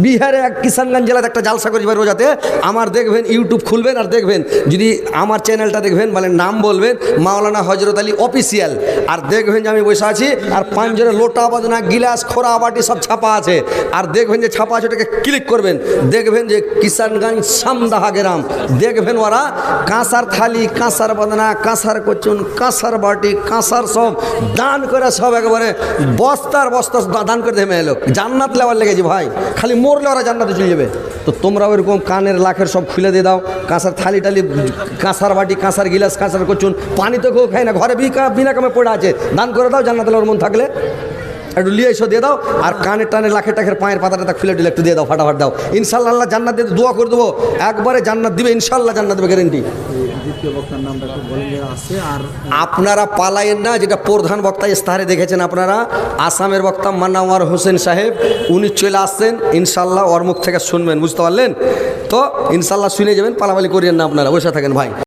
বিহারে এক কিষানগঞ্জ জেলাতে একটা জালসা করেছি ভাই রোজাতে। আমার দেখবেন ইউটিউব খুলবেন আর দেখবেন, যদি আমার চ্যানেলটা দেখবেন মানে নাম বলবেন মাওলানা হজরত আলী অফিসিয়াল, আর দেখবেন যে আমি বসে আছি আর পাঁচজনের লোটা বাদনা গিলাস খোরা বাটি সব ছাপা আছে, আর দেখবেন যে ছাপা আছে ওটাকে ক্লিক করবেন, দেখবেন যে কিষানগঞ্জ সামদাহা গ্রাম, দেখবেন ওরা কাঁসার থালি, কাঁসার বাদনা, কাঁসার কচুন, কাঁসার বাটি, কাঁসার সব দান করে সব একেবারে বস্তার বস্তা দান করে দেবে এলো। জান্নাত লেওয়ার লেগেছে ভাই, খালি মরলে ওরা জান্নাতে চলে যাবে। তো তোমরা ওইরকম কানের লাখের সব খুলে দিয়ে দাও, কাঁসার থালি টালি, কাঁসার বাটি, কাঁসার গিলাস, কাঁসার কচুন, পানি তো কেউ খায় না, ঘরে বিনা কামে পড়ে আছে, দান করে দাও। জান্নাত লেওয়ার মন থাকলে একটু লিয়ে এসো দিয়ে দাও, আর কানের টানে লাখের টাকের পায়ের পাতাটা খুলে দিলে একটু দিয়ে দাও, ফাটাফাট দাও। ইনশাল্লাহ আল্লাহ জান্নাত দিয়ে দোয়া করে দেবো, একবারে জান্নাত দিবে, ইনশাল্লাহ জান্নাত দেবে, গ্যারেন্টি। আপনারা পালায়েন না, যেটা প্রধান বক্তা ইস্তাহারে দেখেছেন আপনারা, আসামের বক্তা মান্নাওয়ার হোসেন সাহেব, উনি চলে আসছেন, ইনশাল্লাহ ওর মুখ থেকে শুনবেন, বুঝতে পারলেন তো? ইনশাল্লাহ শুনে যাবেন, পালাপালি করিয়েন না, আপনারা বসে থাকেন ভাই।